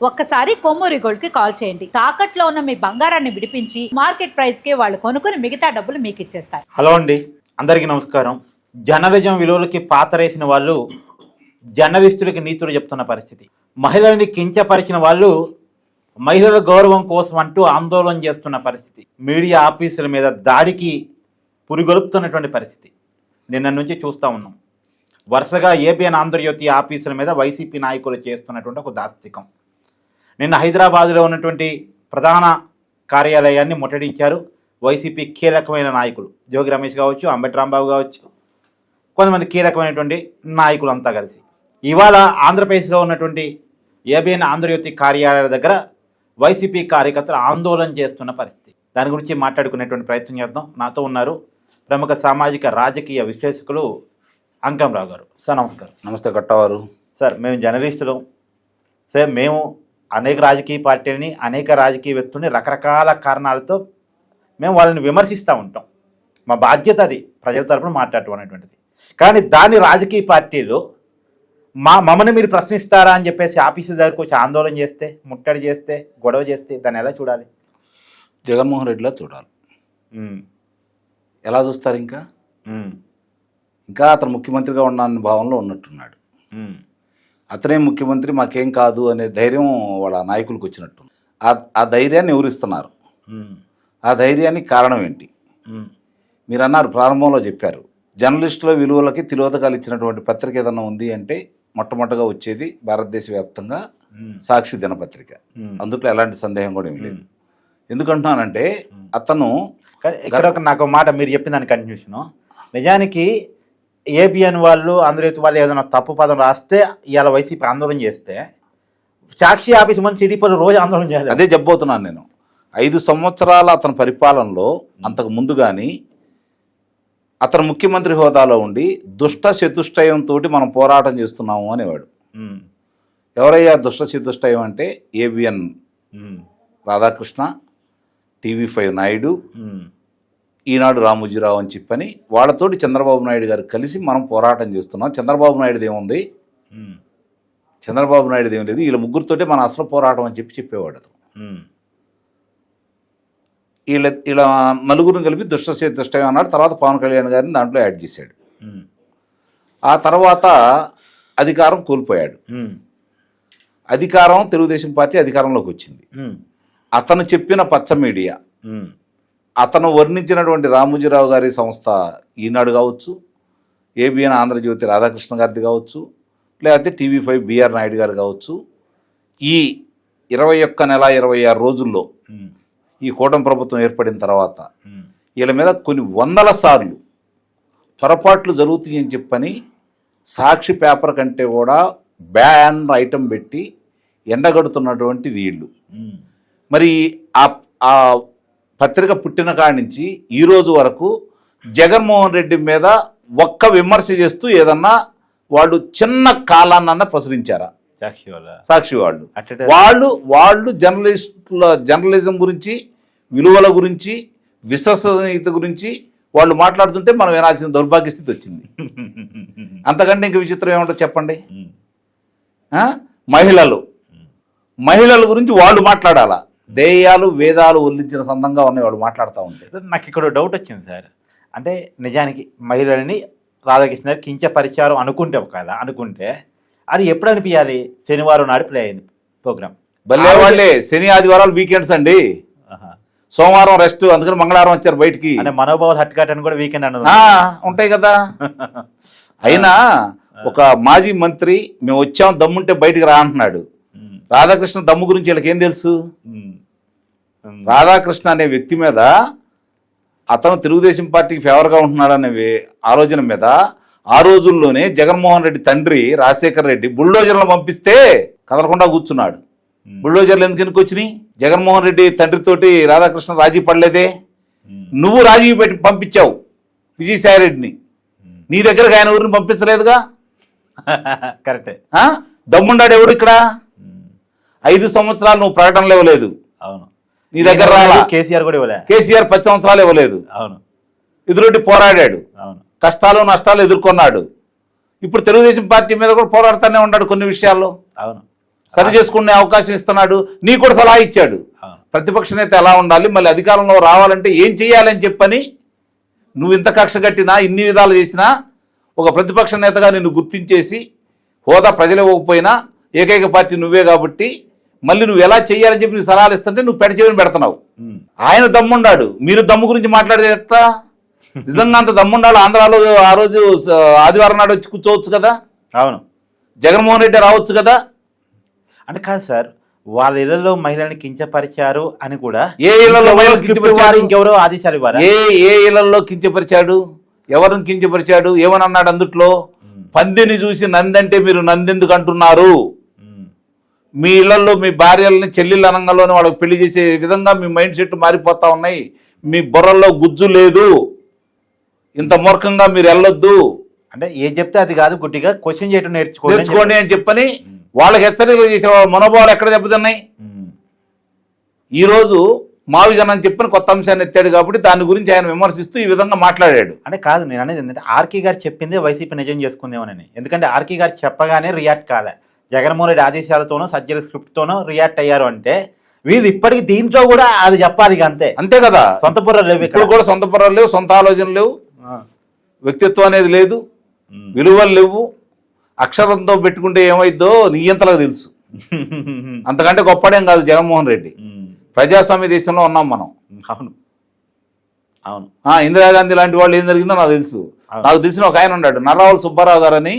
ఒక్కసారి కొమ్మూరి గోల్డ్ కి కాల్ చేయండి. తాకట్లో ఉన్న మీ బంగారాన్ని విడిపించి మార్కెట్ ప్రైస్ కి వాళ్ళు కొనుక్కుని మిగతా డబ్బులు మీకు ఇచ్చేస్తారు. హలో అండి, అందరికీ నమస్కారం. జర్నలిజం విలువలకి పాతరేసిన వాళ్ళు జర్నలిస్టులకి నీతులు చెప్తున్న పరిస్థితి. మహిళల్ని కించపరిచిన వాళ్ళు మహిళల గౌరవం కోసం అంటూ ఆందోళన చేస్తున్న పరిస్థితి. మీడియా ఆఫీసుల మీద దాడికి పురిగొలుపుతున్నటువంటి పరిస్థితి నిన్న నుంచి చూస్తూ ఉన్నాం. వరుసగా ఏబిఎన్ ఆంధ్రజ్యోతి ఆఫీసుల మీద వైసీపీ నాయకులు చేస్తున్నటువంటి ఒక దాస్తికం. నిన్న హైదరాబాదులో ఉన్నటువంటి ప్రధాన కార్యాలయాన్ని ముట్టడించారు వైసీపీ కీలకమైన నాయకులు. జోగి రమేష్ కావచ్చు, అంబటి రాంబాబు కావచ్చు, కొంతమంది కీలకమైనటువంటి నాయకులంతా కలిసి ఇవాళ ఆంధ్రప్రదేశ్లో ఉన్నటువంటి ఏబిఎన్ ఆంధ్రజ్యోతి కార్యాలయాల దగ్గర వైసీపీ కార్యకర్తలు ఆందోళన చేస్తున్న పరిస్థితి. దాని గురించి మాట్లాడుకునేటువంటి ప్రయత్నం చేద్దాం. నాతో ఉన్నారు ప్రముఖ సామాజిక రాజకీయ విశ్లేషకులు అంకంరావు గారు. సార్ నమస్కారం. నమస్తే కట్టవారు. సార్ మేము జర్నలిస్టులు. సార్ మేము అనేక రాజకీయ పార్టీలని, అనేక రాజకీయ వ్యక్తుల్ని రకరకాల కారణాలతో మేము వాళ్ళని విమర్శిస్తూ ఉంటాం. మా బాధ్యత అది, ప్రజల తరపున మాట్లాడటం అనేటువంటిది. కానీ దాన్ని రాజకీయ పార్టీలు మమ్మల్ని మీరు ప్రశ్నిస్తారా అని చెప్పేసి ఆఫీసుల దగ్గరకు వచ్చి ఆందోళన చేస్తే, ముట్టడి చేస్తే, గొడవ చేస్తే దాన్ని ఎలా చూడాలి? జగన్మోహన్ రెడ్డిలా చూడాలి. ఎలా చూస్తారు? ఇంకా అతను ముఖ్యమంత్రిగా ఉన్న భావంలో ఉన్నట్టున్నాడు. అతనే ముఖ్యమంత్రి, మాకేం కాదు అనే ధైర్యం వాళ్ళ నాయకులకు వచ్చినట్టు. ఆ ధైర్యాన్ని ఎవరిస్తున్నారు? ఆ ధైర్యానికి కారణం ఏంటి? మీరు అన్నారు, ప్రారంభంలో చెప్పారు, జర్నలిస్టుల విలువలకి తిలోదకాలు ఇచ్చినటువంటి పత్రిక ఏదన్నా ఉంది అంటే మొట్టమొదటిగా వచ్చేది భారతదేశ వ్యాప్తంగా సాక్షి దినపత్రిక. అందుట్లో ఎలాంటి సందేహం కూడా ఏమి లేదు. ఎందుకంటున్నానంటే అతను నాకు మాట మీరు చెప్పిన దాని కంటిన్యూషను. నిజానికి ఏబిఎన్ వాళ్ళు, ఆంధ్రజ్యోతి వాళ్ళు ఏదైనా తప్పు పదం రాస్తే ఇవాళ వైసీపీ ఆందోళన చేస్తే సాక్షి ఆఫీస్ మంది టీడీపీలు రోజు ఆందోళన చేయాలి. అదే చెప్పబోతున్నాను నేను. 5 సంవత్సరాల అతని పరిపాలనలో అంతకు ముందు కానీ అతను ముఖ్యమంత్రి హోదాలో ఉండి దుష్ట చతుష్టయంతో మనం పోరాటం చేస్తున్నాము అనేవాడు. ఎవరయ్యా దుష్ట చతుష్టయం అంటే? ఏబిఎన్ రాధాకృష్ణ, టీవీ5 నాయుడు, ఈనాడు రామోజీరావు అని చెప్పని వాళ్ళతోటి చంద్రబాబు నాయుడు గారు కలిసి మనం పోరాటం చేస్తున్నాం. చంద్రబాబు నాయుడుది ఏముంది? చంద్రబాబు నాయుడుది ఏం లేదు, వీళ్ళ ముగ్గురితోటే మన అసలు పోరాటం అని చెప్పేవాడు అతను. ఇలా నలుగురిని కలిపి దుష్టం అన్నాడు. తర్వాత పవన్ కళ్యాణ్ గారిని దాంట్లో యాడ్ చేశాడు. ఆ తర్వాత అధికారం కోల్పోయాడు. అధికారం తెలుగుదేశం పార్టీ అధికారంలోకి వచ్చింది. అతను చెప్పిన పచ్చ మీడియా, అతను వర్ణించినటువంటి రామోజీరావు గారి సంస్థ ఈనాడు కావచ్చు, ఏబిఎన్ ఆంధ్రజ్యోతి రాధాకృష్ణ గారిది కావచ్చు, లేకపోతే టీవీ5 బిఆర్ నాయుడు గారు కావచ్చు, ఈ 21 నెల 26 రోజుల్లో ఈ కూటమి ప్రభుత్వం ఏర్పడిన తర్వాత వీళ్ళ మీద కొన్ని వందల సార్లు పొరపాట్లు జరుగుతాయని చెప్పని సాక్షి పేపర్ కంటే కూడా బ్యాన్ ఐటెం పెట్టి ఎండగడుతున్నటువంటి వీళ్ళు. మరి ఆ పత్రిక పుట్టిన కాడి నుంచి ఈ రోజు వరకు జగన్మోహన్ రెడ్డి మీద ఒక్క విమర్శ చేస్తూ ఏదన్నా వాళ్ళు చిన్న కాలాన్న ప్రచురించారా? సాక్షి వాళ్ళు జర్నలిజం గురించి, విలువల గురించి, విశ్వసనీయత గురించి వాళ్ళు మాట్లాడుతుంటే మనం వినాల్సిన దౌర్భాగ్య స్థితి వచ్చింది. అంతకంటే ఇంక విచిత్రం ఏమంటో చెప్పండి. మహిళల గురించి వాళ్ళు మాట్లాడాలా? దేయాలు వేదాలు ఉల్లించిన సందంగా ఉన్నాయి వాళ్ళు మాట్లాడుతూ ఉంటే. నాకు ఇక్కడ డౌట్ వచ్చింది సార్. అంటే నిజానికి మహిళలని రాధాకృష్ణ గారు కించపరిచారు అనుకుంటే అది ఎప్పుడు అనిపించాలి? శనివారం నాడు ప్లే అయింది ప్రోగ్రామ్. భలే వాళ్ళే, శని ఆదివారాలు వీకెండ్స్ అండి, సోమవారం రెస్ట్, అందుకని మంగళవారం వచ్చారు బయటికి. అంటే మనోభావాలు హట్కాటని కూడా వీకెండ్ అన్నది ఉంటాయి కదా. అయినా ఒక మాజీ మంత్రి మేము వచ్చాం దమ్ముంటే బయటికి రా అంటున్నాడు. రాధాకృష్ణ దమ్ము గురించి వీళ్ళకి ఏం తెలుసు? రాధాకృష్ణ అనే వ్యక్తి మీద, అతను తెలుగుదేశం పార్టీకి ఫేవర్గా ఉంటున్నాడు అనే ఆలోచన మీద ఆ రోజుల్లోనే జగన్మోహన్ రెడ్డి తండ్రి రాజశేఖర్ రెడ్డి బుల్డోజర్లను పంపిస్తే కదలకుండా కూర్చున్నాడు. బుల్డోజర్లు ఎందుకు వచ్చినాయి? జగన్మోహన్ రెడ్డి తండ్రితోటి రాధాకృష్ణ రాజీ పడలేదే. నువ్వు రాజీ పెట్టి పంపించావు విజయసాయి రెడ్డిని, నీ దగ్గరకు ఆయన ఊరిని పంపించలేదుగా. కరెక్టే. దమ్ముండాడు ఎవడు ఇక్కడ? 5 సంవత్సరాలు నువ్వు ప్రకటనలు ఇవ్వలేదు. అవును, నీ దగ్గర రాలా. కేసీఆర్ కూడా ఇవ్వలేదు. కేసీఆర్ 10 సంవత్సరాలు ఇవ్వలేదు. అవును, ఎదురొడ్డి పోరాడాడు. అవును, కష్టాలు నష్టాలు ఎదుర్కొన్నాడు. ఇప్పుడు తెలుగుదేశం పార్టీ మీద కూడా పోరాడుతూనే ఉన్నాడు కొన్ని విషయాల్లో. అవును, సరి చేసుకునే అవకాశం ఇస్తున్నాడు, నీకు కూడా సలహా ఇచ్చాడు. ప్రతిపక్ష నేత ఎలా ఉండాలి, మళ్ళీ అధికారంలో రావాలంటే ఏం చేయాలని చెప్పని నువ్వు ఇంత కక్ష కట్టినా, ఇన్ని విధాలు చేసినా, ఒక ప్రతిపక్ష నేతగా నిన్ను గుర్తించేసి హోదా ప్రజలు ఇవ్వకపోయినా ఏకైక పార్టీ నువ్వే కాబట్టి మళ్ళీ నువ్వు ఎలా చేయాలని చెప్పి నువ్వు సలహాలు ఇస్తుంటే నువ్వు పెడచెవిని పెడుతున్నావు. ఆయన దమ్ముండాడు, మీరు దమ్ము గురించి మాట్లాడితే ఎట్లా? నిజంగా అంత దమ్ముండాలి. ఆంధ్రాలో ఆ రోజు ఆదివారం నాడు వచ్చి కూర్చోవచ్చు కదా, అవును, జగన్మోహన్ రెడ్డి రావచ్చు కదా. అంటే కాదు సార్, వాళ్ళ ఇళ్లలో మహిళల్ని కించపరిచారు అని కూడా ఏ ఇళ్లలో మహిళలు కించపరిచాడు? ఇంకెవరో ఆదేశాలు ఇవ్వాలి. ఏ ఇళ్లలో కించపరిచాడు? ఎవరిని కించపరిచాడు? ఏమని అన్నాడు అందుట్లో? పందిని చూసి నందంటే మీరు నందెందుకు అంటున్నారు? మీ ఇళ్లలో మీ భార్యలని చెల్లెళ్ళు అనంగాలోనే వాళ్ళకి పెళ్లి చేసే విధంగా మీ మైండ్ సెట్ మారిపోతా ఉన్నాయి. మీ బుర్రల్లో గుజ్జు లేదు, ఇంత మూర్ఖంగా మీరు వెళ్ళొద్దు. అంటే ఏం చెప్తే అది కాదు, గుడ్డిగా క్వశ్చన్ చేయడం నేర్చుకోండి అని చెప్పని వాళ్ళకి హెచ్చరికలు చేసే మనోభావాలు ఎక్కడ దెబ్బతిన్నాయి? ఈరోజు మావిగన్ అని చెప్పిన కొత్త అంశాన్ని ఎత్తాడు కాబట్టి దాని గురించి ఆయన విమర్శిస్తూ ఈ విధంగా మాట్లాడాడు. అంటే కాదు, నేను అనేది ఏంటంటే ఆర్కే గారు చెప్పిందే వైసీపీ నిజం చేసుకుందేమోనని. ఎందుకంటే ఆర్కే గారు చెప్పగానే రియాక్ట్ కాలే, జగన్మోహన్ రెడ్డి ఆదేశాలతోనో సజ్జల స్క్రిప్ట్తోనో రియాక్ట్ అయ్యారు. అంటే వీళ్ళు ఇప్పటికి దీంట్లో కూడా అది చెప్పాలి, అంతే అంతే కదా. సొంత బుర్రలు లేవు, ఇప్పుడు కూడా సొంత బుర్రలు లేవు, సొంత ఆలోచనలు లేవు, వ్యక్తిత్వం అనేది లేదు, విలువలు లేవు. అక్షరంతో పెట్టుకుంటే ఏమైద్దో నీయంతలకు తెలుసు. అంతకంటే గొప్పడేం కాదు జగన్మోహన్ రెడ్డి. ప్రజాస్వామ్య దేశంలో ఉన్నాం మనం. అవును అవును. ఇందిరాగాంధీ లాంటి వాళ్ళు ఏం జరిగిందో నాకు తెలుసు. నాకు తెలిసిన ఒక ఆయన ఉన్నాడు, నర్రావుల సుబ్బారావు గారు అని.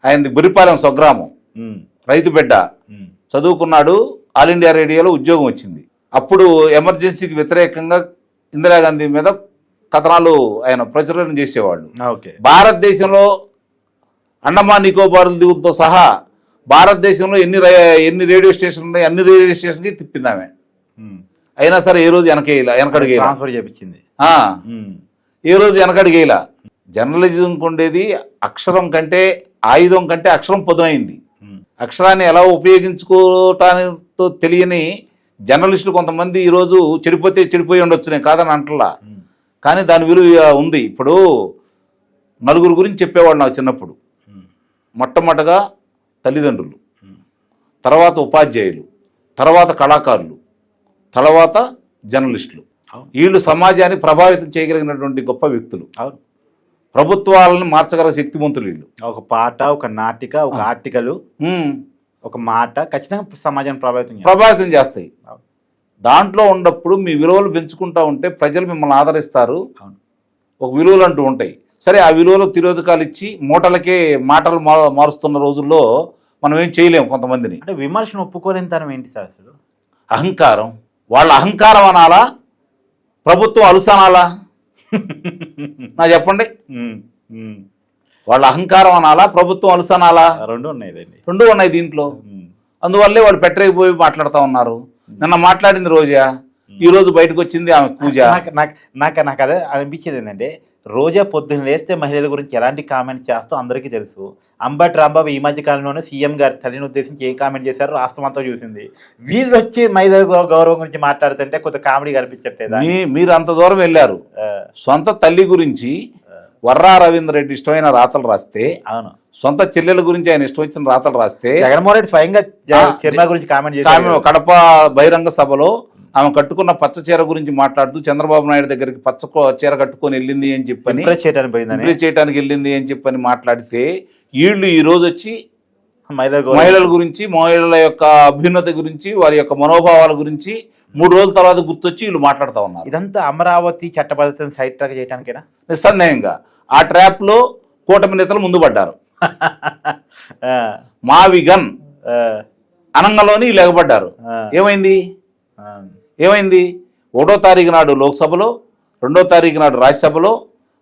ఆయనది బురిపాలెం స్వగ్రామం, రైతు బిడ్డ, చదువుకున్నాడు, ఆల్ ఇండియా రేడియోలో ఉద్యోగం వచ్చింది. అప్పుడు ఎమర్జెన్సీకి వ్యతిరేకంగా ఇందిరాగాంధీ మీద కథనాలు ఆయన ప్రచురణ చేసేవాళ్ళు. భారతదేశంలో అండమాన్ నికోబార్ దీవులతో సహా భారతదేశంలో ఎన్ని రేడియో స్టేషన్లు ఉన్నాయి, అన్ని రేడియో స్టేషన్కి తిప్పింది ఆమె. అయినా సరే ఏ రోజు వెనకడిగేలా, ఏ రోజు వెనకడిగేలా. జర్నలిజంకి ఉండేది అక్షరం కంటే, ఆయుధం కంటే అక్షరం పొదునైంది. అక్షరాన్ని ఎలా ఉపయోగించుకోవటానితో తెలియని జర్నలిస్టులు కొంతమంది ఈరోజు చెడిపోయి ఉండొచ్చు, నేను కాదని అంటలా, కానీ దాని విలువ ఉంది. ఇప్పుడు నలుగురు గురించి చెప్పేవాడు నాకు చిన్నప్పుడు. మొట్టమొదటగా తల్లిదండ్రులు, తర్వాత ఉపాధ్యాయులు, తర్వాత కళాకారులు, తర్వాత జర్నలిస్టులు. వీళ్ళు సమాజాన్ని ప్రభావితం చేయగలిగినటువంటి గొప్ప వ్యక్తులు. ప్రభుత్వాలను మార్చగల శక్తివంతులు వీళ్ళు. ఒక పాట, ఒక నాటిక, ఒక ఆర్టికల్, ఒక మాట ఖచ్చితంగా సమాజాన్ని ప్రభావితం చేస్తాయి. దాంట్లో ఉన్నప్పుడు మీ విలువలు పెంచుకుంటా ఉంటే ప్రజలు మిమ్మల్ని ఆదరిస్తారు. ఒక విలువలు అంటూ ఉంటాయి. సరే, ఆ విలువలు తిరోధకాలు ఇచ్చి మూటలకే మాటలు మారుస్తున్న రోజుల్లో మనం ఏం చేయలేము కొంతమందిని. అంటే విమర్శను ఒప్పుకోలేని తనం ఏంటి సార్ అసలు? అహంకారం. వాళ్ళ అహంకారం అనాలా, ప్రభుత్వం అలుసనాలా? నా చెప్పండి, వాళ్ళ అహంకారం అనాలా, ప్రభుత్వం అలుసనాలా? రెండు ఉన్నాయి దీంట్లో. అందువల్లే వాళ్ళు పెట్టరేగిపోయి మాట్లాడుతూ ఉన్నారు. నిన్న మాట్లాడింది రోజా, ఈ రోజు బయటకు వచ్చింది ఆమె పూజ. నాకు అదే అనిపించేది ఏంటంటే, రోజా పొద్దున్న లేస్తే మహిళల గురించి ఎలాంటి కామెంట్స్ చేస్తూ అందరికీ తెలుసు. అంబటి రాంబాబు ఈ మధ్య కాలంలోనే సీఎం గారి తల్లిని ఉద్దేశించి ఏ కామెంట్ చేశారో రాష్ట్రం అంతా చూసింది. వీళ్ళు వచ్చి మహిళల గౌరవం గురించి మాట్లాడుతుంటే కొంత కామెడీ కనిపించట్లేదా? మీరు అంత దూరం వెళ్ళారు. సొంత తల్లి గురించి వర్రా రవీంద్ర రెడ్డి ఇష్టమైన రాతలు రాస్తే, అవును, సొంత చెల్లెల గురించి ఆయన ఇష్టం వచ్చిన రాతలు రాస్తే, జగన్మోహన్ రెడ్డి స్వయంగా చర్మ గురించి కామెంట్ చేశారు. కడప బహిరంగ సభలో ఆమె కట్టుకున్న పచ్చ చీర గురించి మాట్లాడుతూ చంద్రబాబు నాయుడు దగ్గరికి పచ్చ చీర కట్టుకొని వెళ్ళింది అని చెప్పని, చేయడానికి వెళ్ళింది అని చెప్పని మాట్లాడితే, వీళ్ళు ఈ రోజు వచ్చి మహిళల గురించి, మహిళల యొక్క అభ్యున్నతి గురించి, వారి యొక్క మనోభావాల గురించి 3 రోజుల తర్వాత గుర్తొచ్చి వీళ్ళు మాట్లాడుతూ ఉన్నారు. ఇదంతా అమరావతి చట్టబద్ధతను సైడ్ ట్రాక్ చేయడానికేనా? నిస్సందేహంగా ఆ ట్రాప్ లో కూటమి నేతలు ముందు పడ్డారు. మావిగన్ అనంగంలోని వీళ్ళు ఎగబడ్డారు. ఏమైంది? 1వ తారీఖు నాడు లోక్సభలో, 2వ తారీఖు నాడు రాజ్యసభలో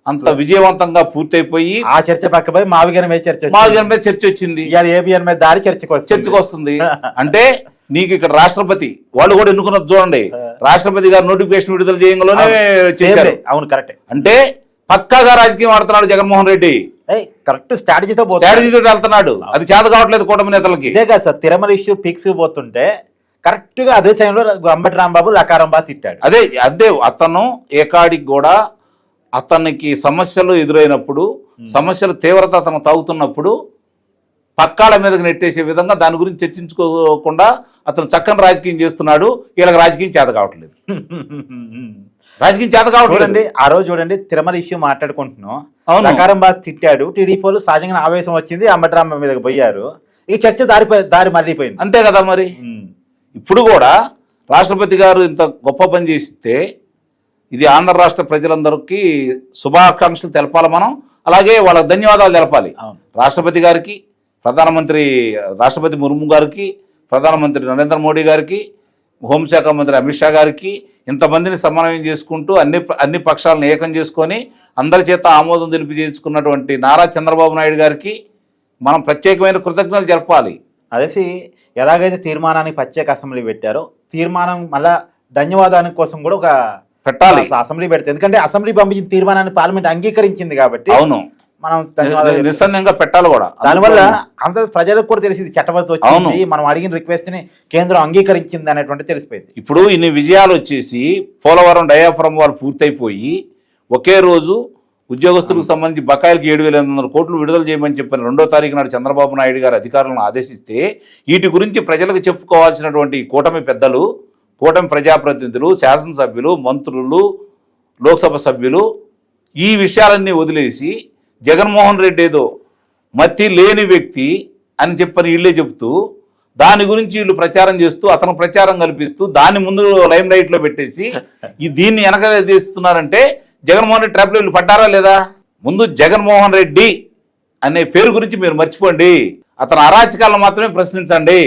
అంత విజయవంతంగా పూర్తయిపోయి ఆ చర్చ పక్కపై మావిగన్ మీద చర్చ వచ్చింది. ఏబిఎన్ మీద దాడి చర్చకు వస్తుంది. అంటే నీకు ఇక్కడ రాష్ట్రపతి వాళ్ళు కూడా ఎన్నుకున్నది చూడండి, రాష్ట్రపతి గారు నోటిఫికేషన్ విడుదల చేయడంలోనే చేశారు. అవును, కరెక్ట్. అంటే పక్కాగా రాజకీయం ఆడుతున్నాడు జగన్మోహన్ రెడ్డి. కరెక్ట్ స్ట్రాటజీతో వెళ్తున్నాడు. అది చేత కావట్లేదు కూటమి నేతలకి. ఇదే కదా సార్, తిరుమల ఇష్యూ పిక్స్ పోతుంటే కరెక్ట్ గా అదే టైంలో అంబటి రాంబాబు లకారం బా తిట్టాడు. అదే అతను ఏకాడికి కూడా అతనికి సమస్యలు ఎదురైనప్పుడు, సమస్యల తీవ్రత అతను తాగుతున్నప్పుడు పక్కాల మీదకి నెట్టేసే విధంగా దాని గురించి చర్చించుకోకుండా అతను చక్కని రాజకీయం చేస్తున్నాడు. వీళ్ళకి రాజకీయం చేత కావట్లేదు. రాజకీయం చేత కావట్లేదు. చూడండి ఆ రోజు చూడండి తిరుమల ఇష్యూ మాట్లాడుకుంటున్నాం. అవును. ప్రకారం బాగా తిట్టాడు. టీడీపీ వాళ్ళు సహజంగా ఆవేశం వచ్చింది, అంబటరామ మీదకి పోయారు. ఈ చర్చ దారి మళ్ళీపోయింది. అంతే కదా మరి. ఇప్పుడు కూడా రాష్ట్రపతి గారు ఇంత గొప్ప పని చేస్తే ఇది ఆంధ్ర రాష్ట్ర ప్రజలందరికీ శుభాకాంక్షలు తెలపాలి మనం. అలాగే వాళ్ళకి ధన్యవాదాలు తెలపాలి. రాష్ట్రపతి గారికి, రాష్ట్రపతి ముర్ము గారికి, ప్రధానమంత్రి నరేంద్ర మోడీ గారికి, హోంశాఖ మంత్రి అమిత్ షా గారికి, ఇంతమందిని సమన్వయం చేసుకుంటూ అన్ని పక్షాలను ఏకం చేసుకొని అందరి చేత ఆమోదం తెలియజేసుకున్నటువంటి నారా చంద్రబాబు నాయుడు గారికి మనం ప్రత్యేకమైన కృతజ్ఞతలు జరపాలి. అదేసి ఎలాగైతే తీర్మానానికి ప్రత్యేక అసెంబ్లీ పెట్టారో తీర్మానం మళ్ళా ధన్యవాదానికి కోసం కూడా ఒక పెట్టాలి, అసెంబ్లీ పెడితే. ఎందుకంటే అసెంబ్లీ పంపించిన తీర్మానాన్ని పార్లమెంట్ అంగీకరించింది కాబట్టి అవును మనం నిస్సందేహంగా పెట్టాలి కూడా. దానివల్ల అందరూ ప్రజలకు కూడా తెలిసింది చట్టబద్ధ వచ్చింది, మనం అడిగిన రిక్వెస్ట్ ని కేంద్రం అంగీకరించింది అనేటువంటి తెలిసిపోయింది. ఇప్పుడు ఇన్ని విజయాలు వచ్చేసి పోలవరం డయాఫ్రమ్ వారు పూర్తయిపోయి ఒకే రోజు ఉద్యోగస్తులకు సంబంధించి బకాయిలకు 7,800 కోట్లు విడుదల చేయమని చెప్పిన 2వ తారీఖు నాడు చంద్రబాబు నాయుడు గారు అధికారులను ఆదేశిస్తే వీటి గురించి ప్రజలకు చెప్పుకోవాల్సినటువంటి కూటమి పెద్దలు, కూటమి ప్రజాప్రతినిధులు, శాసనసభ్యులు, మంత్రులు, లోక్సభ సభ్యులు ఈ విషయాలన్నీ వదిలేసి జగన్మోహన్ రెడ్డి ఏదో మతి లేని వ్యక్తి అని చెప్పని వీళ్ళే చెబుతూ దాని గురించి వీళ్ళు ప్రచారం చేస్తూ అతను ప్రచారం కల్పిస్తూ దాన్ని ముందు లైమ్ లైట్ లో పెట్టేసి దీన్ని వెనక తీస్తున్నారంటే జగన్మోహన్ రెడ్డి ట్రాప్లో వీళ్ళు పడ్డారా లేదా? ముందు జగన్మోహన్ రెడ్డి అనే పేరు గురించి మీరు మర్చిపోండి. అతను అరాచకాలను మాత్రమే ప్రశ్నించండి,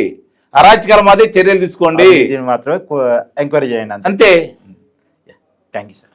అరాచకాల మాదే చర్యలు తీసుకోండి, మాత్రమే ఎంక్వైరీ చేయండి. అంతే. Thank you sir.